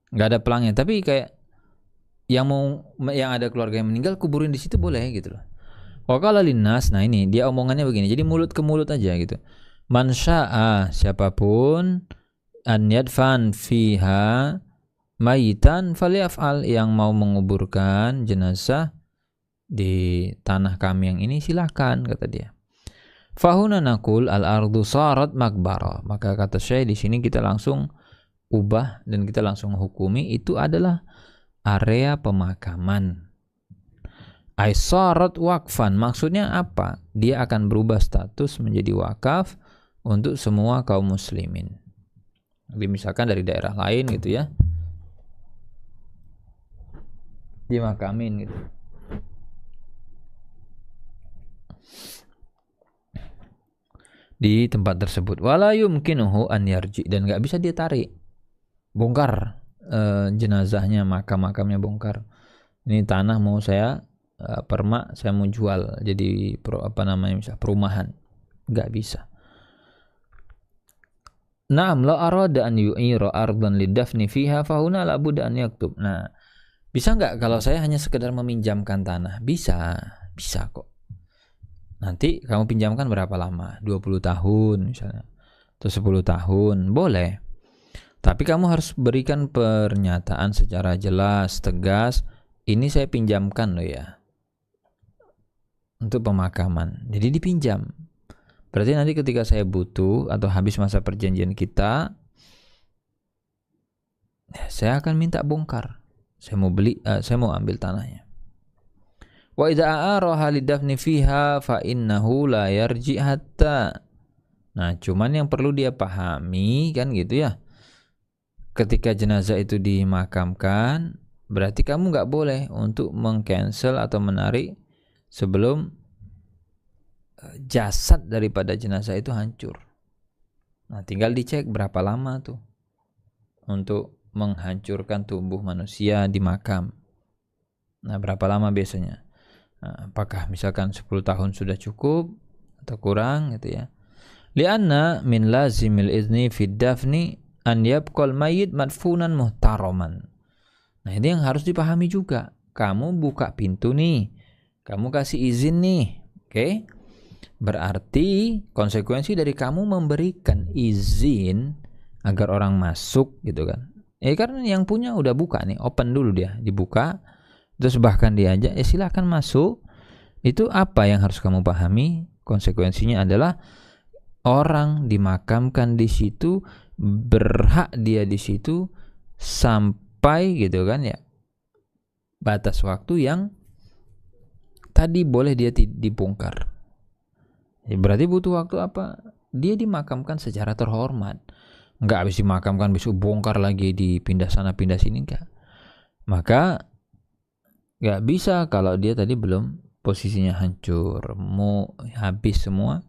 Enggak ada pelangnya, tapi kayak yang ada keluarga yang meninggal kuburin di situ boleh gitu loh. Waqala linnas, nah ini dia omongannya begini. Jadi mulut ke mulut aja gitu. Man syaa, siapapun an yadfan fiha mayitan falyaf'al, yang mau menguburkan jenazah di tanah kami yang ini silahkan, kata dia. Fahuna nakul al-ardu sarat makbarah. Maka kata Syekh di sini kita langsung ubah dan kita langsung hukumi itu adalah area pemakaman. Aisarat wakfan, maksudnya apa? Dia akan berubah status menjadi wakaf untuk semua kaum muslimin. Jadi misalkan dari daerah lain gitu ya, dimakamin gitu. Di tempat tersebut. Wala yumkinuhu an yarji, dan enggak bisa dia tarik. Bongkar jenazahnya, makam-makamnya bongkar. Ini tanah mau saya permak, saya mau jual jadi misalnya perumahan. Enggak bisa. Naam la arada an yu'ira ardan lidafni fiha fahuna la budda an yaktub. Nah, bisa enggak kalau saya hanya sekedar meminjamkan tanah? Bisa kok. Nanti kamu pinjamkan berapa lama? 20 tahun misalnya, atau 10 tahun, boleh. Tapi kamu harus berikan pernyataan secara jelas, tegas, ini saya pinjamkan loh ya, untuk pemakaman. Jadi dipinjam. Berarti nanti ketika saya butuh atau habis masa perjanjian kita, saya akan minta bongkar. Saya mau ambil tanahnya. Wa idza a'araha lidafni fiha fa innahu la yarji hatta. Nah, cuman yang perlu dia pahami kan gitu ya. Ketika jenazah itu dimakamkan, berarti kamu enggak boleh untuk meng-cancel atau menarik sebelum jasad daripada jenazah itu hancur. Nah, tinggal dicek berapa lama tuh untuk menghancurkan tubuh manusia di makam. Nah, berapa lama biasanya? Nah, apakah misalkan 10 tahun sudah cukup atau kurang gitu ya. Lianna min lazimil izni fid dafni an yabqal mayyit madfunan muhtaraman. Nah, ini yang harus dipahami juga. Kamu buka pintu nih, kamu kasih izin nih, oke? Berarti konsekuensi dari kamu memberikan izin agar orang masuk gitu kan. Karena yang punya udah buka nih, open dulu dia, dibuka. Terus bahkan diajak, silahkan masuk. Itu apa yang harus kamu pahami? Konsekuensinya adalah orang dimakamkan di situ, berhak dia di situ sampai gitu kan ya, batas waktu yang tadi boleh dia dibongkar. Berarti butuh waktu apa? Dia dimakamkan secara terhormat. Enggak habis dimakamkan besok bongkar lagi, dipindah sana pindah sini, enggak. Maka gak bisa kalau dia tadi belum posisinya hancur, mau habis semua.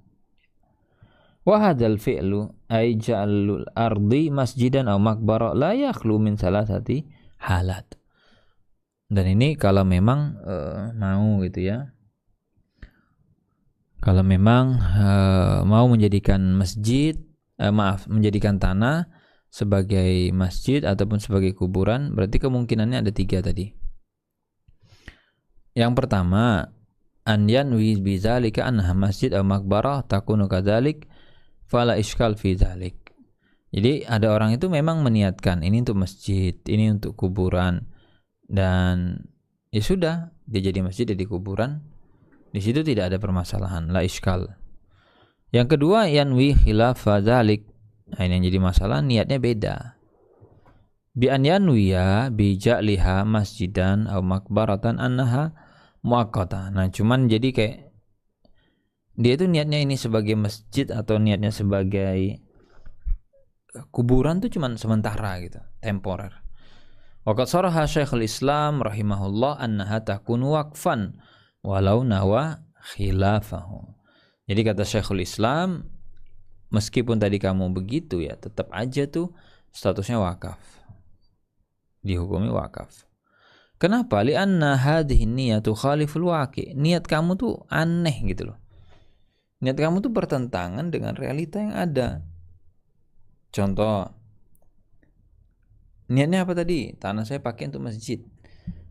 Wa hadzal fi'lu ay ja'alul ardi masjidan aw maqbara la yakhlu min salasati halat. Dan ini kalau memang mau gitu ya. Kalau memang mau menjadikan menjadikan tanah sebagai masjid ataupun sebagai kuburan, berarti kemungkinannya ada 3 tadi. Yang pertama, an yanwi bidzalika anha masjid aw maqbarah takunu kadzalik fala iskal fi dzalik. Jadi ada orang itu memang meniatkan ini untuk masjid, ini untuk kuburan, dan ya sudah, dia jadi masjid, jadi kuburan. Di situ tidak ada permasalahan, la iskal. Yang kedua, yanwi khilafa dzalik. Nah, ini yang jadi masalah, niatnya beda. Bi an yanwiya bi ja'liha masjidan aw maqbaratan annaha muaqqata. Nah, cuman jadi kayak dia itu niatnya ini sebagai masjid atau niatnya sebagai kuburan tuh cuman sementara gitu, temporer. Wa qad sharaha Syekhul Islam rahimahullah annaha takunu waqfan walau nawa khilafahu. Jadi kata Syekhul Islam, meskipun tadi kamu begitu ya, tetap aja tuh statusnya wakaf, dihukumi wakaf. Kenapa? Li'anna hadhihi niyatu khaliful waqi. Niat kamu tuh aneh gitu loh. Niat kamu tuh bertentangan dengan realita yang ada. Contoh, niatnya apa tadi? Tanah saya pakai untuk masjid.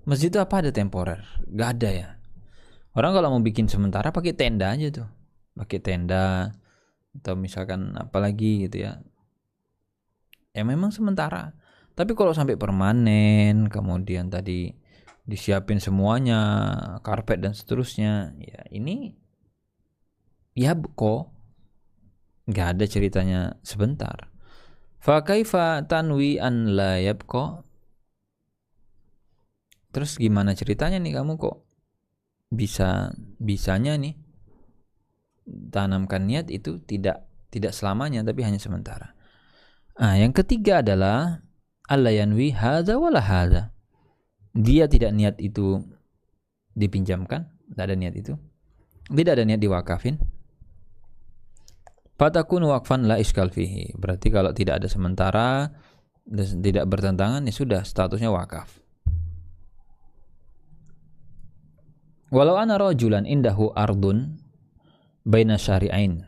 Masjid itu apa ada temporer? Gak ada ya. Orang kalau mau bikin sementara pakai tenda aja tuh. Pakai tenda atau misalkan apalagi gitu ya. Ya memang sementara. Tapi kalau sampai permanen, kemudian tadi disiapin semuanya, karpet dan seterusnya, ya ini ya kok nggak ada ceritanya sebentar. Fa kaifa tanwi an la yabqa? Terus gimana ceritanya nih kamu kok bisanya nih tanamkan niat itu tidak selamanya tapi hanya sementara. Yang ketiga adalah alla yanwi hadza wala hadza. Dia tidak niat itu dipinjamkan, tidak ada niat itu. Tidak ada niat diwakafin. Fatakun waqfan la iskal fihi. Berarti kalau tidak ada sementara dan tidak bertentangan ya sudah statusnya wakaf. Walau ana rajulan indahu ardun baina syari'ain.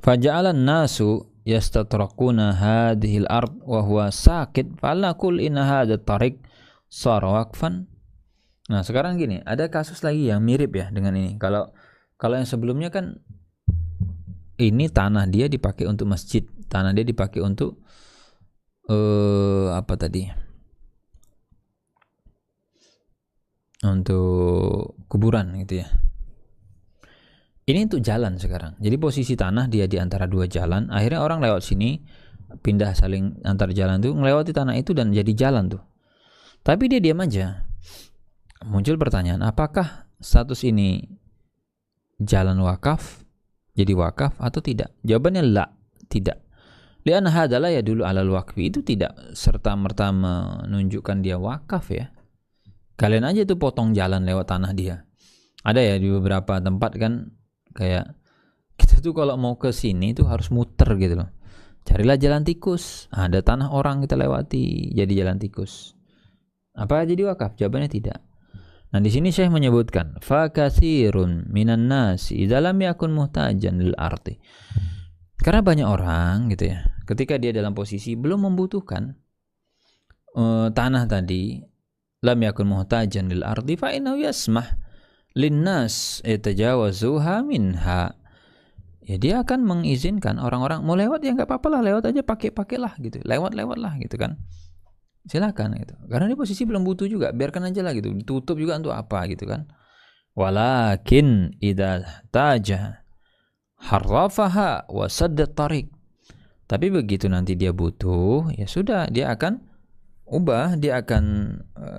Faja'alan nasu yastatrakuna hadhil ard wa huwa sakit falakul inna hadha tariq sar waqfan. Nah sekarang gini, ada kasus lagi yang mirip ya dengan ini. Kalau yang sebelumnya kan ini tanah dia dipakai untuk masjid, tanah dia dipakai untuk apa tadi, untuk kuburan gitu ya. Ini untuk jalan sekarang. Jadi posisi tanah dia di antara dua jalan. Akhirnya orang lewat sini, pindah saling antar jalan tuh, melewati tanah itu dan jadi jalan tuh. Tapi dia diam aja. Muncul pertanyaan, apakah status ini jalan wakaf, jadi wakaf atau tidak? Jawabannya la, tidak. Lian hadalah ya dulu alal wakfi, itu tidak serta-merta menunjukkan dia wakaf ya. Kalian aja tuh potong jalan lewat tanah dia. Ada ya di beberapa tempat kan, kayak kita tuh kalau mau ke sini tuh harus muter gitu loh. Carilah jalan tikus. Ada tanah orang kita lewati jadi jalan tikus. Apa jadi wakaf? Jawabannya tidak. Nah di sini Syekh menyebutkan fa katsirun minan nasi idza lam yakun muhtajan lil ardi. Karena banyak orang gitu ya, ketika dia dalam posisi belum membutuhkan tanah tadi, lam yakun muhtajan lil ardi fa innahu yasmah linnas yatajawazuha minha. Ya dia akan mengizinkan orang-orang mau lewat ya nggak apa-apa lah, lewat aja, pakailah gitu, lewat lah gitu kan, silakan gitu. Karena di posisi belum butuh juga, biarkan aja lah gitu, ditutup juga untuk apa gitu kan. Walakin idza taja harrafaha wa saddat tariq. Tapi begitu nanti dia butuh, ya sudah dia akan ubah, dia akan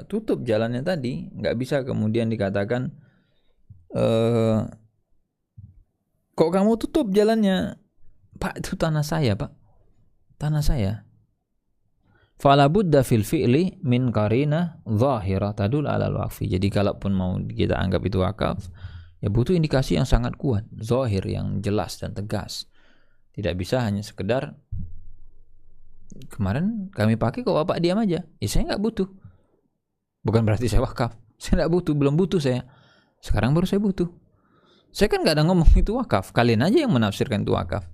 tutup jalannya tadi. Nggak bisa kemudian dikatakan kok kamu tutup jalannya? Pak, itu tanah saya, Pak. Tanah saya. Fala budda fil fi'li min qarina dhahirah tadul ala al-waqfi. Jadi kalaupun mau kita anggap itu wakaf, ya butuh indikasi yang sangat kuat, zahir yang jelas dan tegas. Tidak bisa hanya sekedar kemarin kami pakai kok Bapak diam aja. Ya saya nggak butuh. Bukan berarti saya wakaf. Saya nggak butuh, belum butuh saya. Sekarang baru saya butuh. Saya kan nggak ada ngomong itu wakaf. Kalian aja yang menafsirkan itu wakaf.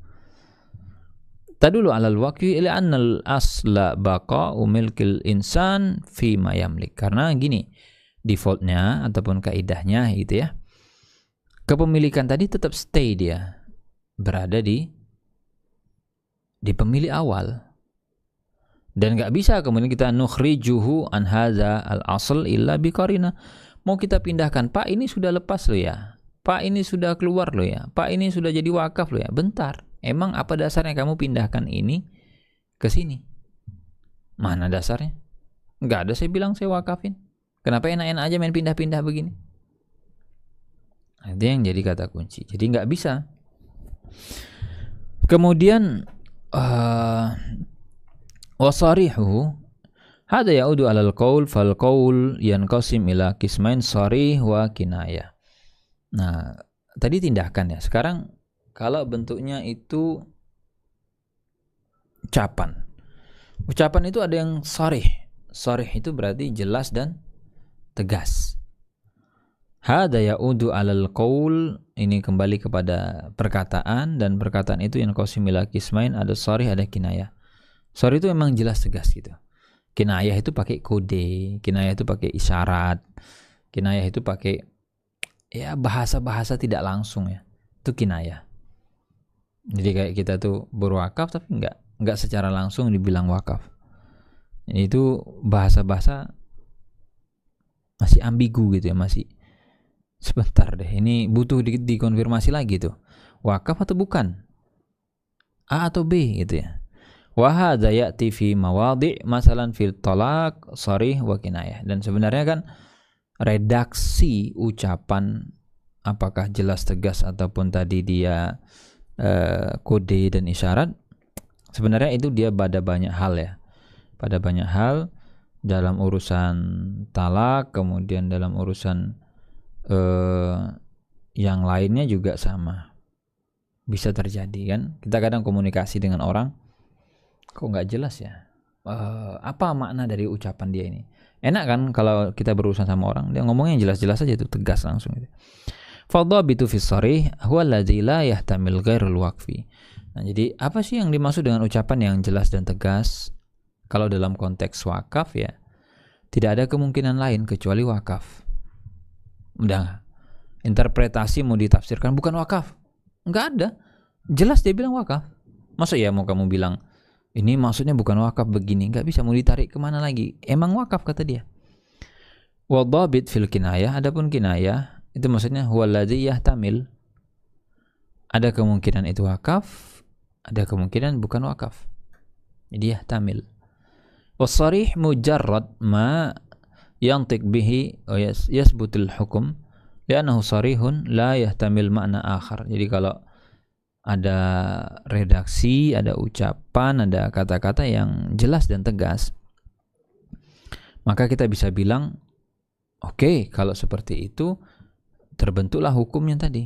Tadulu alal waqfi ila annal asla baqa'u milkil insan fi ma yamlik. Karena gini, defaultnya ataupun kaidahnya gitu ya. Kepemilikan tadi tetap stay, dia berada di pemilik awal. Dan nggak bisa kemudian kita nukhrijuhu an hadza al asl illa biqarina. Mau kita pindahkan, Pak ini sudah lepas lo ya, Pak ini sudah keluar lo ya, Pak ini sudah jadi wakaf lo ya. Bentar, emang apa dasarnya kamu pindahkan ini ke sini? Mana dasarnya? Nggak ada saya bilang saya wakafin. Kenapa enak-enak aja main pindah-pindah begini? Itu yang jadi kata kunci. Jadi nggak bisa. Kemudian wasarihu hada yaudu alal qaul fal qaul yanqasim ila qismain sarih wa kinayah. Nah, tadi tindakan ya. Sekarang kalau bentuknya itu ucapan. Ucapan itu ada yang sharih. Sharih itu berarti jelas dan tegas. Hada ya'udu 'alal qaul, ini kembali kepada perkataan, dan perkataan itu yang qasimil qismain, ada sharih ada kinayah. Sharih itu memang jelas tegas gitu. Kinayah itu pakai kode, kinayah itu pakai isyarat, kinayah itu pakai ya bahasa-bahasa tidak langsung ya. Itu kinayah. Jadi kayak kita tuh berwakaf tapi enggak secara langsung dibilang wakaf. Itu bahasa-bahasa masih ambigu gitu ya, masih sebentar deh, ini butuh dikonfirmasi lagi tuh, wakaf atau bukan, A atau B gitu ya. Wa hadza ya'ti fi mawadhi' masalan fil talaq sharih wa kinayah. Dan sebenarnya kan redaksi ucapan apakah jelas tegas ataupun tadi dia kode dan isyarat, sebenarnya itu dia pada banyak hal ya. Pada banyak hal dalam urusan talak, kemudian dalam urusan yang lainnya juga sama. Bisa terjadi kan. Kita kadang komunikasi dengan orang, kok nggak jelas ya, apa makna dari ucapan dia ini. Enak kan kalau kita berurusan sama orang, dia ngomongnya jelas-jelas aja tuh, tegas langsung gitu. Fadhabitu fi sharih huwa alladzi la yahtamil ghairul waqfi. Nah, jadi apa sih yang dimaksud dengan ucapan yang jelas dan tegas? Kalau dalam konteks wakaf ya, tidak ada kemungkinan lain kecuali wakaf. Udah, interpretasi mau ditafsirkan bukan wakaf, nggak ada. Jelas dia bilang wakaf. Masa ya mau kamu bilang ini maksudnya bukan wakaf begini, nggak bisa, mau ditarik kemana lagi? Emang wakaf kata dia. Wadhabit fil kinayah, adapun kinayah itu maksudnya huwaladzi yahtamil, ada kemungkinan itu wakaf, ada kemungkinan bukan wakaf. Jadi yahtamil. Washarih mujarrad ma yantiq bihi wa yasbutul hukum li'annahu sarihun la yahtamil makna akhar. Jadi kalau ada redaksi, ada ucapan, ada kata-kata yang jelas dan tegas, maka kita bisa bilang oke, kalau seperti itu terbentuklah hukumnya tadi.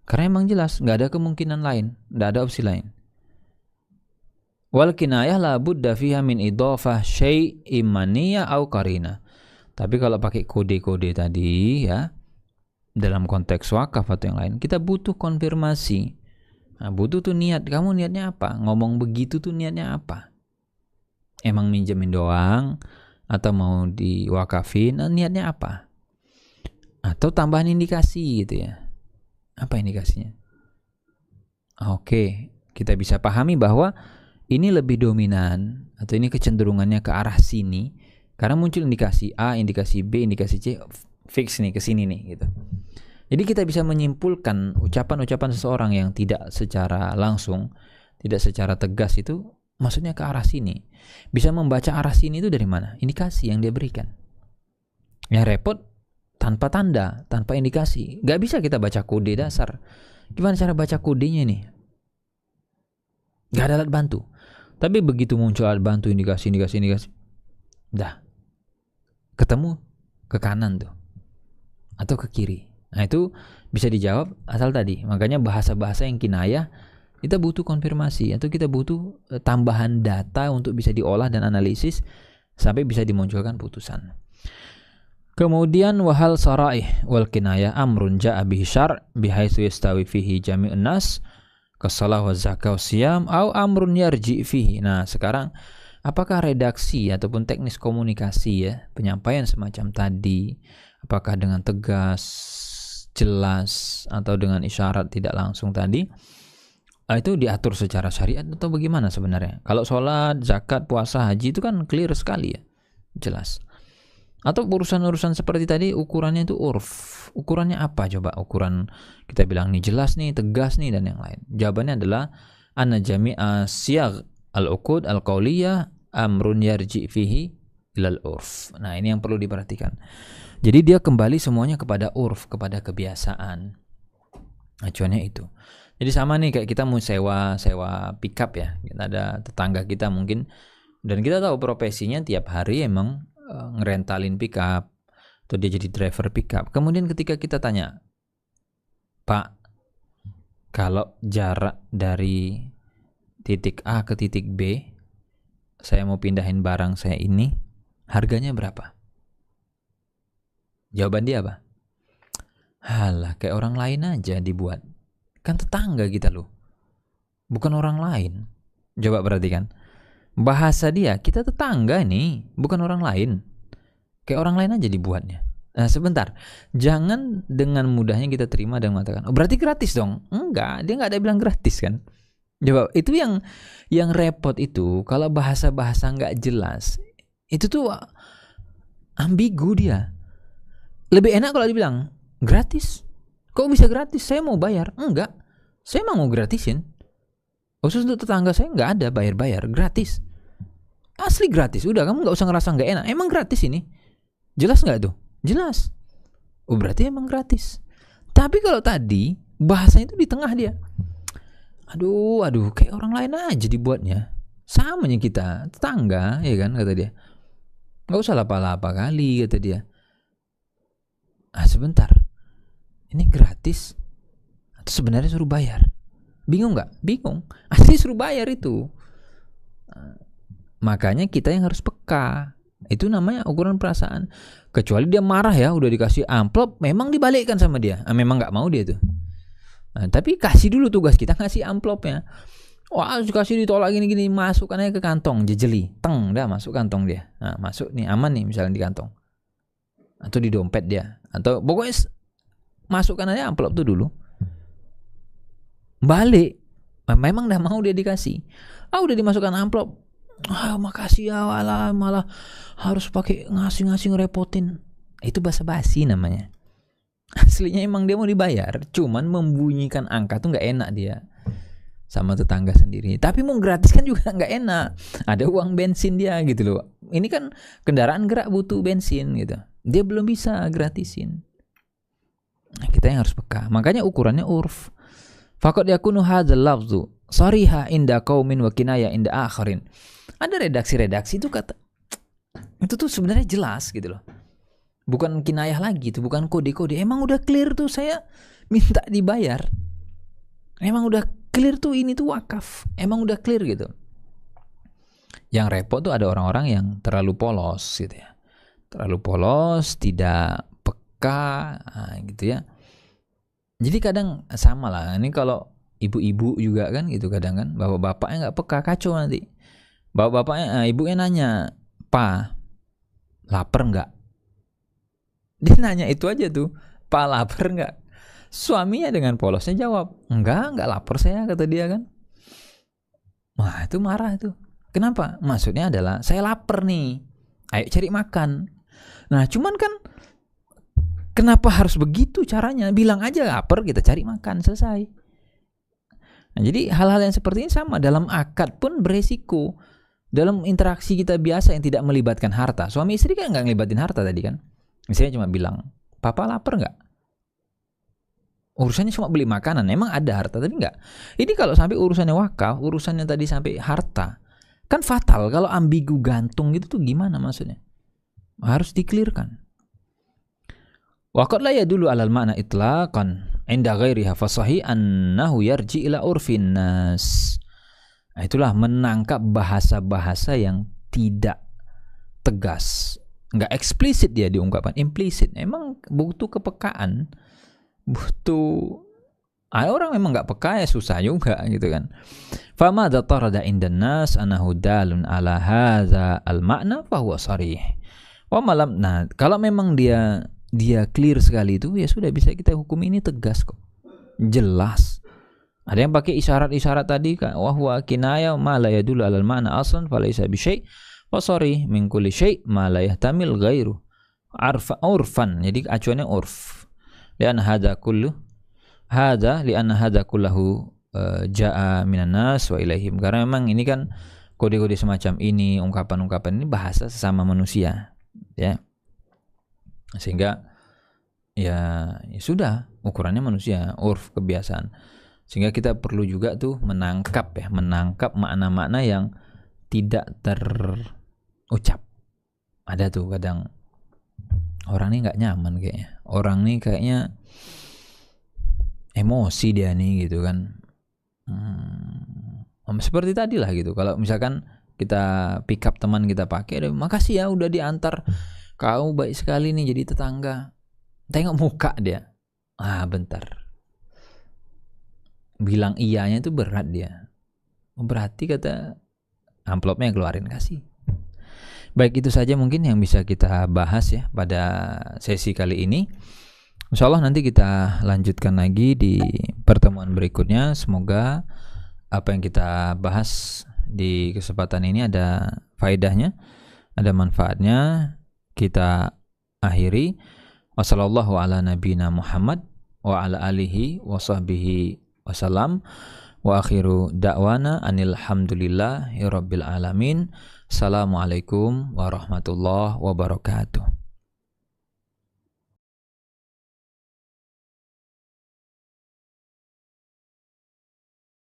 Karena emang jelas, nggak ada kemungkinan lain, nggak ada opsi lain. Wal kinayah la budda fiha min idhafah syai'in maniyah au qarina. Tapi kalau pakai kode-kode tadi ya, dalam konteks wakaf atau yang lain, kita butuh konfirmasi. Nah, butuh tuh niat, kamu niatnya apa? Ngomong begitu tuh niatnya apa? Emang minjemin doang atau mau diwakafin? Nah, niatnya apa? Atau tambahan indikasi gitu ya. Apa indikasinya? Oke, kita bisa pahami bahwa ini lebih dominan atau ini kecenderungannya ke arah sini karena muncul indikasi A, indikasi B, indikasi C, fix nih ke sini nih gitu. Jadi kita bisa menyimpulkan ucapan-ucapan seseorang yang tidak secara langsung, tidak secara tegas itu maksudnya ke arah sini. Bisa membaca arah sini itu dari mana? Indikasi yang dia berikan. Yang repot tanpa tanda, tanpa indikasi. Gak bisa kita baca kode dasar. Gimana cara baca kodenya nih? Gak ada alat bantu. Tapi begitu muncul alat bantu, indikasi, dah ketemu ke kanan tuh atau ke kiri. Nah itu bisa dijawab asal tadi. Makanya bahasa-bahasa yang kinayah kita butuh konfirmasi atau kita butuh tambahan data untuk bisa diolah dan analisis sampai bisa dimunculkan putusan. Kemudian wahal saraih wal kinayah amrun ja'a bihi syar' bihaitsu yastawi fihi jami'un nas kasalah wa zakah wa siyam au amrun yarji fihi. Nah, sekarang apakah redaksi ataupun teknis komunikasi ya, penyampaian semacam tadi, apakah dengan tegas, jelas atau dengan isyarat tidak langsung tadi, itu diatur secara syariat atau bagaimana sebenarnya? Kalau sholat, zakat, puasa, haji itu kan clear sekali ya, jelas. Atau urusan-urusan seperti tadi ukurannya itu urf. Ukurannya apa coba? Ukuran kita bilang nih jelas nih, tegas nih dan yang lain. Jawabannya adalah anna jami'a siyagh al-uqud al-qauliyah amrun yarji fihi ilal urf. Nah, ini yang perlu diperhatikan. Jadi dia kembali semuanya kepada urf, kepada kebiasaan. Acuannya itu. Jadi sama nih kayak kita mau sewa pickup ya. Kita ada tetangga kita mungkin dan kita tahu profesinya tiap hari emang ngerentalin pickup atau dia jadi driver pickup. Kemudian ketika kita tanya, Pak, kalau jarak dari titik A ke titik B saya mau pindahin barang saya ini, harganya berapa? Jawaban dia apa? Halah, kayak orang lain aja dibuat. Kan tetangga kita loh, bukan orang lain. Coba perhatikan. Bahasa dia, kita tetangga nih, bukan orang lain. Kayak orang lain aja dibuatnya. Nah sebentar, jangan dengan mudahnya kita terima dan mengatakan, oh berarti gratis dong. Enggak, dia nggak ada bilang gratis kan. Coba, itu yang repot itu, kalau bahasa-bahasa nggak jelas, itu tuh ambigu dia. Lebih enak kalau dibilang, gratis. Kok bisa gratis? Saya mau bayar. Enggak, saya emang mau gratisin. Khusus untuk tetangga saya nggak ada bayar-bayar, gratis. Asli gratis, udah kamu nggak usah ngerasa nggak enak. Emang gratis ini, jelas nggak tuh? Jelas. Oh berarti emang gratis. Tapi kalau tadi bahasanya itu di tengah dia. Aduh, kayak orang lain aja dibuatnya. Samanya kita tetangga, ya kan kata dia. Nggak usah lapa-lapa kali kata dia. Sebentar, ini gratis atau sebenarnya suruh bayar? Bingung nggak? Bingung. Asli suruh bayar itu. Makanya kita yang harus peka. Itu namanya ukuran perasaan. Kecuali dia marah ya, udah dikasih amplop, memang dibalikkan sama dia. Memang nggak mau dia tuh. Tapi kasih dulu tugas kita ngasih amplopnya. Wah, kasih ditolak gini-gini, masukkan aja ke kantong, jejeli, dah masuk kantong dia. Nah, masuk nih, aman nih misalnya di kantong. Atau di dompet dia. Atau pokoknya masukkan aja amplop tuh dulu. Balik. Memang dah mau dia dikasih. Udah dimasukkan amplop. Makasih ya, malah harus pakai ngasih ngerepotin. Itu basa-basi namanya. Aslinya emang dia mau dibayar, cuman membunyikan angka tuh nggak enak dia sama tetangga sendiri. Tapi mau gratis kan juga nggak enak. Ada uang bensin dia gitu loh. Ini kan kendaraan gerak butuh bensin gitu. Dia belum bisa gratisin. Nah, kita yang harus peka. Makanya ukurannya urf. Faqad yakunu hadzal lafzu shariha inda qaumin wa kinaya inda akharin. Ada redaksi-redaksi itu kata itu tuh sebenarnya jelas gitu loh. Bukan kinayah lagi, itu bukan kode-kode. Emang udah clear tuh saya minta dibayar. Emang udah clear tuh ini tuh wakaf. Emang udah clear gitu. Yang repot tuh ada orang-orang yang terlalu polos gitu ya. Terlalu polos, tidak peka gitu ya. Jadi kadang sama lah. Ini kalau ibu-ibu juga kan gitu kadang kan. Bapak-bapaknya gak peka, kacau nanti. Bapak-bapaknya, ibunya nanya, "Pa, lapar gak?" Dia nanya itu aja tuh, "Pa, lapar gak?" Suaminya dengan polosnya jawab, enggak lapar saya," kata dia kan. Wah itu marah tuh. Kenapa? Maksudnya adalah saya lapar nih, ayo cari makan. Nah cuman kan kenapa harus begitu caranya? Bilang aja lapar, kita cari makan, selesai. Nah, jadi hal-hal yang seperti ini sama dalam akad pun beresiko. Dalam interaksi kita biasa yang tidak melibatkan harta, suami istri kan nggak ngelibatin harta tadi kan. Misalnya cuma bilang, "Papa lapar nggak?" Urusannya cuma beli makanan, emang ada harta tapi nggak. Ini kalau sampai urusannya wakaf, urusannya tadi sampai harta, kan fatal. Kalau ambigu gantung gitu tuh gimana maksudnya? Harus diklirkan. Waqad la yadullu 'alal ma'na itlaqan 'inda ghairiha fasahi annahu yarji ila urfin nas. Nah, itulah menangkap bahasa-bahasa yang tidak tegas, nggak eksplisit dia diungkapkan, implisit. Emang butuh kepekaan, butuh orang memang nggak peka ya susah juga gitu kan. Fama dhatarada indan nas anahu dalun ala hadza al makna fa huwa sharih. Wa malam. Nah, kalau memang dia clear sekali itu ya sudah bisa kita hukum ini tegas kok. Jelas. Ada yang pakai isyarat-isyarat tadi kan, wa huwa kinaya ma la yadullu alal ma'na aslan falaysa bi syai' wa sharih min kulli syai' ma la yahtamil ghairu urfan. Jadi acuannya urf. Lian hadza kullu lianna hadza kullahu jaa minan nas wa ilaihim. Karena memang ini kan kode-kode semacam ini, ungkapan-ungkapan ini bahasa sesama manusia ya. Sehingga ya sudah ukurannya manusia, urf, kebiasaan. Sehingga kita perlu juga tuh menangkap makna-makna yang tidak terucap. Ada tuh kadang orang ini nggak nyaman kayaknya. Orang nih kayaknya emosi dia nih gitu kan. Seperti tadi lah gitu. Kalau misalkan kita pick up teman kita pakai, makasih ya udah diantar, kau baik sekali nih jadi tetangga. Tengok muka dia, bentar, bilang iyanya itu berat dia. Berarti kata amplopnya keluarin, kasih. Baik, itu saja mungkin yang bisa kita bahas ya pada sesi kali ini. Insya Allah nanti kita lanjutkan lagi di pertemuan berikutnya. Semoga apa yang kita bahas di kesempatan ini ada faedahnya, ada manfaatnya. Kita akhiri. Wassallallahu ala nabiyina Muhammad wa ala alihi wa sahbihi wasallam. Wa akhiru da'wana anil hamdulillahi rabbil alamin. Assalamualaikum warahmatullahi wabarakatuh.